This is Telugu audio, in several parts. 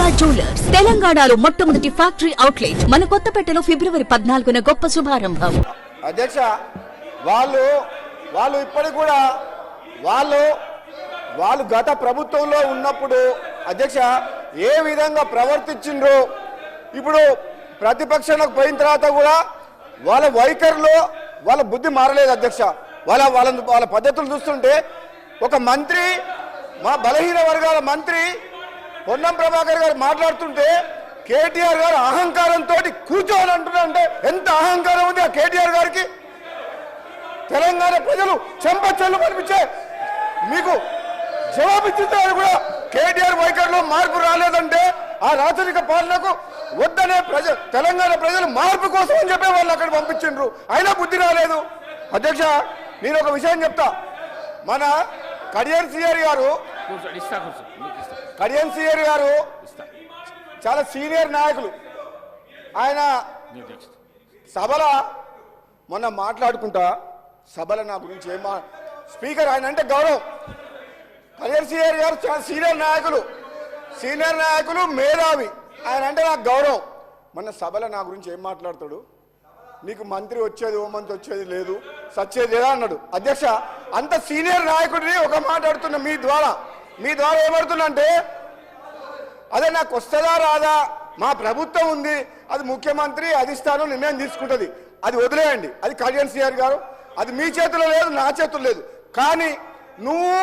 దుర్గా జ్యువెలర్స్ తెలంగాణలో మొట్టమొదటి ఫ్యాక్టరీ అవుట్లెట్ మన కొత్తపేటలో ఫిబ్రవరి 14న గొప్ప శుభారంభం. అధ్యక్ష వాళ్ళు ఇప్పటికి కూడా వాళ్ళు గత ప్రభుత్వంలో ఉన్నప్పుడు అధ్యక్ష ఏ విధంగా ప్రవర్తించిండ్రో ఇప్పుడు ప్రతిపక్షంలోకి పోయిన తర్వాత కూడా వాళ్ళ వైఖరిలో వాళ్ళ బుద్ధి మారలేదు అధ్యక్ష. వాళ్ళ పద్ధతులు చూస్తుంటే ఒక మంత్రి మా బలహీన వర్గాల మంత్రి పొన్నం ప్రభాకర్ గారు మాట్లాడుతుంటే కేటీఆర్ గారు అహంకారంతో కూర్చోని అంటున్నారంటే ఎంత అహంకారం ఉంది ఆ కేటీఆర్ గారికి. తెలంగాణ ప్రజలు చెంపచెల్లు కనిపించే మీకు జవాబిచ్చుతారు కూడా కేటీఆర్ వైఖరిలో మార్పు రాలేదంటే ఆ రాచరిక పాలనకు వద్దనే తెలంగాణ ప్రజలు మార్పు కోసం అని చెప్పే వాళ్ళు అక్కడ పంపించిండ్రు, అయినా బుద్ధి రాలేదు. అధ్యక్ష నేను ఒక విషయం చెప్తా. మన కడియం సిఆర్ గారు చాలా సీనియర్ నాయకులు. ఆయన సభలో మొన్న మాట్లాడుకుంటా సభలో నా గురించి స్పీకర్ ఆయన అంటే గౌరవం. కడియం సిఆర్ గారు చాలా సీనియర్ నాయకులు మేధావి, ఆయన అంటే నాకు గౌరవం. మొన్న సభలో నా గురించి ఏం మాట్లాడతాడు, నీకు మంత్రి వచ్చేది హోంమంత్రి వచ్చేది లేదు సచ్చేది లేదా అన్నాడు. అధ్యక్ష అంత సీనియర్ నాయకుడిని ఒక మాట్లాడుతున్నా మీ ద్వారా ఏమడుతున్నా అంటే అదే నాకు వస్తుందా రాదా, మా ప్రభుత్వం ఉంది, అది ముఖ్యమంత్రి అధిష్టానం నిర్ణయం తీసుకుంటుంది, అది వదిలేయండి, అది కళ్యాణ్ సిఆర్ గారు, అది మీ చేతిలో లేదు నా చేతుల్లో లేదు. కానీ నువ్వు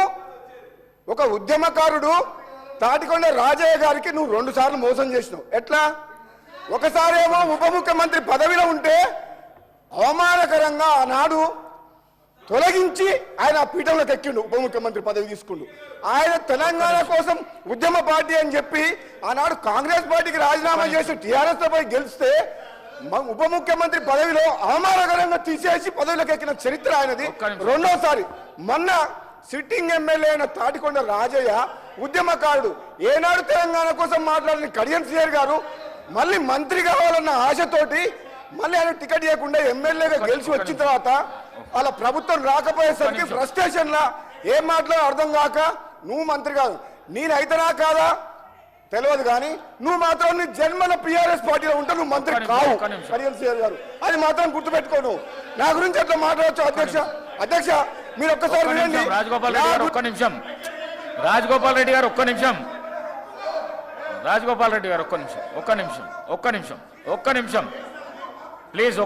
ఒక ఉద్యమకారుడు తాటికొండ రాజయ్య గారికి నువ్వు 2 సార్లు మోసం చేసినావు. ఎట్లా? ఒకసారి ఏమో ఉప ముఖ్యమంత్రి పదవిలో ఉంటే అవమానకరంగా ఆనాడు తొలగించి ఆయన పీఠంలోకి ఎక్కిండు, ఉప ముఖ్యమంత్రి పదవి తీసుకుండు. ఆయన తెలంగాణ కోసం ఉద్యమ పార్టీ అని చెప్పి ఆనాడు కాంగ్రెస్ పార్టీకి రాజీనామా చేసి టీఆర్ఎస్ పై గెలిస్తే ఉప ముఖ్యమంత్రి పదవిలో అవమానకరంగా తీసేసి పదవిలోకి ఎక్కిన చరిత్ర ఆయనది. రెండోసారి మొన్న సిట్టింగ్ ఎమ్మెల్యే అయిన తాటికొండ రాజయ్య ఉద్యమకారుడు, ఏనాడు తెలంగాణ కోసం మాట్లాడిన కడియం సిఆర్ గారు మళ్ళీ మంత్రి కావాలన్న ఆశతోటి మళ్ళీ ఆయన టికెట్ ఇవ్వకుండా ఎమ్మెల్యేగా గెలిచి వచ్చిన తర్వాత వాళ్ళ ప్రభుత్వం రాకపోయేసరికి ఫ్రస్ట్రేషన్ లా ఏం మాట్లాడో అర్థం కాక నువ్వు మంత్రి కాదు నేనైతేనా కాదా తెలియదు, కానీ నువ్వు మాత్రం నీ జన్మల టీఆర్ఎస్ పార్టీలో ఉంటే నువ్వు మంత్రి కావు కడియం సిఆర్ గారు, అది మాత్రం గుర్తుపెట్టుకోను. నా గురించి అట్లా మాట్లాడచ్చు అధ్యక్ష మీరు ఒక్కసారి వినండి. రాజగోపాల్ రెడ్డి గారు ఒక్క నిమిషం ప్లీజ్.